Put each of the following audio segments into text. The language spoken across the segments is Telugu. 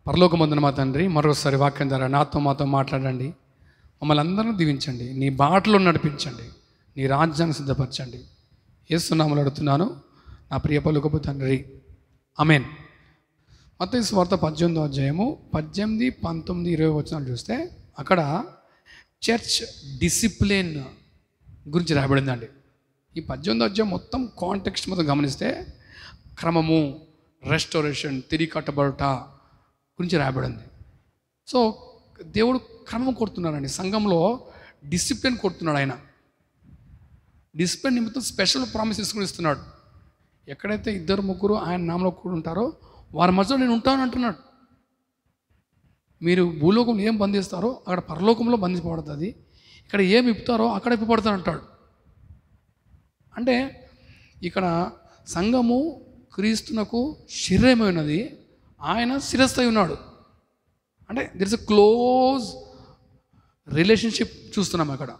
పరలోకమందున మా తండ్రి, మరోసారి వాక్యం ద్వారా మాతో మాట్లాడండి. మమ్మల్ని అందరినీ దీవించండి, నీ బాటలో నడిపించండి, నీ రాజ్యాన్ని సిద్ధపరచండి. యేసు నామములో అడుగుతున్నాను నా ప్రియ పలుకపు తండ్రి, ఆమేన్. మత్తయి సువార్త 18వ అధ్యాయము 18, 19, 20 వచనాలు చూస్తే అక్కడ చర్చ్ డిసిప్లిన్ గురించి రాయబడిందండి. ఈ 18వ అధ్యాయం మొత్తం కాంటెక్స్ట్ మొత్తం గమనిస్తే క్రమము, రెస్టోరేషన్, తిరిగి కట్టబడుట గురించి రాయబడింది. సో దేవుడు క్రమం కొడుతున్నాడండి, సంఘంలో డిసిప్లిన్ కొడుతున్నాడు. ఆయన డిసిప్లిన్ నిమిత్తం స్పెషల్ ప్రామిస్ తీసుకుని ఇస్తున్నాడు. ఎక్కడైతే 2, 3 ఆయన నామలో కూడా ఉంటారో వారి మధ్యలో నేను ఉంటాను అంటున్నాడు. మీరు భూలోకంలో ఏం బంధిస్తారో అక్కడ పరలోకంలో బంధించబడుతుంది, ఇక్కడ ఏం ఇప్పుతారో అక్కడ ఇప్పబడతాను అంటాడు. అంటే ఇక్కడ సంఘము క్రీస్తునకు శరీరమైనది, ఆయన శిరస్థై ఉన్నాడు. అంటే there is a close relationship చూస్తున్నాం అక్కడ.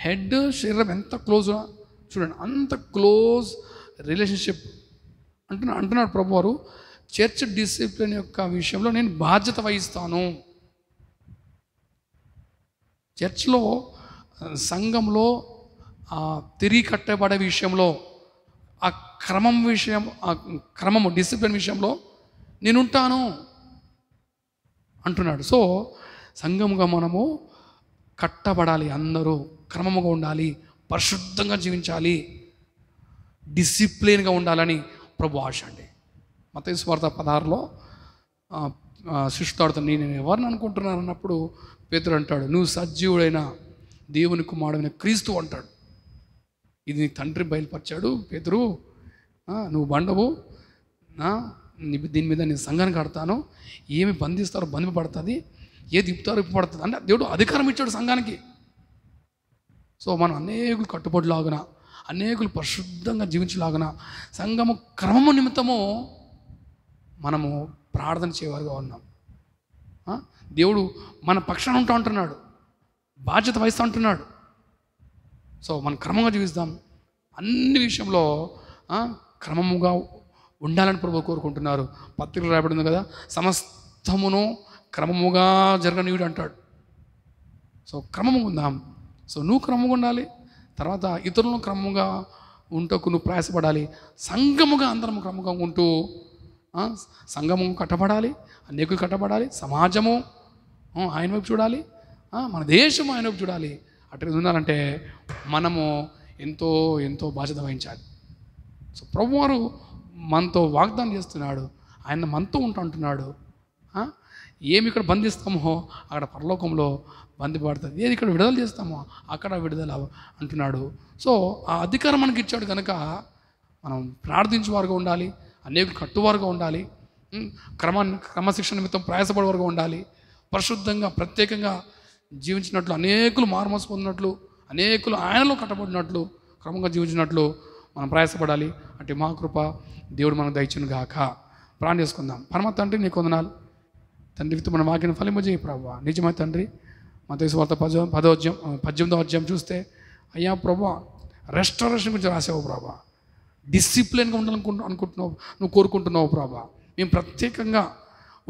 హెడ్ శరీరం ఎంత క్లోజ్గా చూడండి, అంత క్లోజ్ రిలేషన్షిప్ అంటున్నాడు ప్రభు వారు. చర్చ్ డిసిప్లిన్ యొక్క విషయంలో నేను బాధ్యత వహిస్తాను. చర్చ్లో, సంఘంలో తిరిగి కట్టబడే విషయంలో, ఆ క్రమం విషయం, ఆ క్రమము డిసిప్లిన్ విషయంలో నేనుంటాను అంటున్నాడు. సో సంఘముగా మనము కట్టబడాలి, అందరూ క్రమముగా ఉండాలి, పరిశుద్ధంగా జీవించాలి, డిసిప్లిన్గా ఉండాలని ప్రభు ఆశ అండి. మత్తయి సువార్త 16లో శిష్యుడితో నేను ఎవరిని అనుకుంటున్నాను అన్నప్పుడు పేతురు అంటాడు, నువ్వు సజీవుడైన దేవుని కుమారుడైన క్రీస్తు అంటాడు. ఇది నీ తండ్రి బయలుపరిచాడు పేతురు, నువ్వు బండవు, దీని మీద నేను సంఘాన్ని కడతాను, ఏమి బంధిస్తారో బంధింపబడుతుంది, ఏది ఇప్పుతారో ఇప్పబడుతుంది అంటే దేవుడు అధికారం ఇచ్చాడు సంఘానికి. సో మనం అనేకులు కట్టుబడిలాగున, అనేకులు పరిశుద్ధంగా జీవించలాగున, సంఘము క్రమము నిమిత్తము మనము ప్రార్థన చేయవారుగా ఉన్నాం. దేవుడు మన పక్షాన ఉంటా అంటున్నాడు, బాధ్యత వహిస్తూ అంటున్నాడు. సో మనం క్రమంగా జీవిస్తాం, అన్ని విషయంలో క్రమముగా ఉండాలని ప్రభు కోరుకుంటున్నారు. పత్రికలు రాయబడింది కదా, సమస్తమును క్రమముగా జరగనీయుడు అంటాడు. సో క్రమముగా ఉందాం. సో నువ్వు క్రమంగా ఉండాలి, తర్వాత ఇతరులను క్రమంగా ఉంటకు నువ్వు ప్రయాసపడాలి. సంఘముగా అందరం క్రమంగా ఉంటూ సంఘము కట్టబడాలి, అనేకులు కట్టబడాలి, సమాజము ఆయన వైపు చూడాలి, మన దేశం ఆయన వైపు చూడాలి. అట్లా ఉండాలంటే మనము ఎంతో ఎంతో బాధ్యత వహించాలి. సో ప్రభువారు మనతో వాగ్దానం చేస్తున్నాడు, ఆయన మనతో ఉంటా అంటున్నాడు. ఏమి ఇక్కడ బంధిస్తామో అక్కడ పరలోకంలో బంధిపడుతుంది, ఏది ఇక్కడ విడుదల చేస్తామో అక్కడ విడుదల అంటున్నాడు. సో ఆ అధికారం మనకి ఇచ్చాడు కనుక మనం ప్రార్థించేవారుగా ఉండాలి, అనేకులు కట్టువారుగా ఉండాలి, క్రమశిక్షణ నిమిత్తం ప్రయాసపడేవారుగా ఉండాలి, పరిశుద్ధంగా ప్రత్యేకంగా జీవించినట్లు, అనేకులు మారుమనసు పొందినట్లు, అనేకులు ఆయనలో కట్టబడినట్లు, క్రమంగా జీవించినట్లు మనం ప్రయాసపడాలి. అంటే మా కృప దేవుడు మనకు దయచును గాక. ప్రార్థన చేసుకుందాం. పరమ తండ్రి నీకు వందనాలు తండ్రి, విత్తు మన వాక్యం ఫలింపజేయ ప్రభువా. నిజమే తండ్రి, మత్తయి సువార్త 18వ అధ్యాయం చూస్తే అయ్యా ప్రభువా, రెస్టారేషన్ గురించి రాసావు ప్రభువా, డిసిప్లిన్గా ఉండాలనుకుంటున్నావు, నువ్వు కోరుకుంటున్నావు ప్రభువా. మేము ప్రత్యేకంగా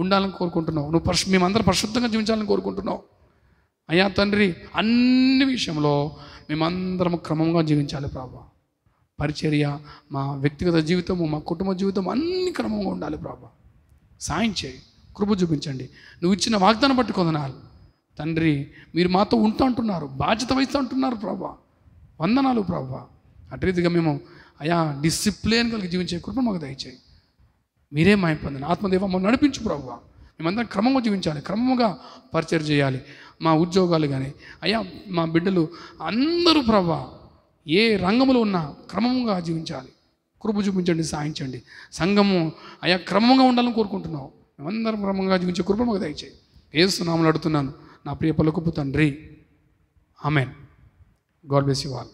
ఉండాలని కోరుకుంటున్నావు, నువ్వు మేమందరం పరిశుద్ధంగా జీవించాలని కోరుకుంటున్నావు అయ్యా తండ్రి. అన్ని విషయంలో మేమందరం క్రమంగా జీవించాలి ప్రభువా. పరిచర్య, మా వ్యక్తిగత జీవితము, మా కుటుంబ జీవితం అన్ని క్రమంగా ఉండాలి ప్రభువా. సాయం చేయి, కృప చూపించండి. నువ్వు ఇచ్చిన వాగ్దానం బట్టి కొందనాలు తండ్రి. మీరు మాతో ఉంటా అంటున్నారు, బాధ్యత వహిస్తూ అంటున్నారు ప్రభువా. వందనాలు ప్రభువా. అటు రీతిగా మేము అయా డిసిప్లిన్ కలిగి జీవించే కృప మాకు దయచేయి. మీరే మా పొందని ఆత్మదేవ మమ్మల్ని నడిపించు ప్రభువా. మేమందరం క్రమంగా జీవించాలి, క్రమంగా పరిచయం చేయాలి. మా ఉద్యోగాలు కానీ అయ్యా, మా బిడ్డలు అందరూ ప్రభువా ఏ రంగంలో ఉన్నా క్రమంగా జీవించాలి. కృప చూపించండి, సాయించండి. సంఘము అయా క్రమంగా ఉండాలని కోరుకుంటున్నావు, మేమందరం క్రమంగా జీవించే కృప మాకు దయచేయి. యేసు నామములో అడుగుతున్నాను నా ప్రియ పలుకుపు తండ్రి, ఆమేన్. God bless you all.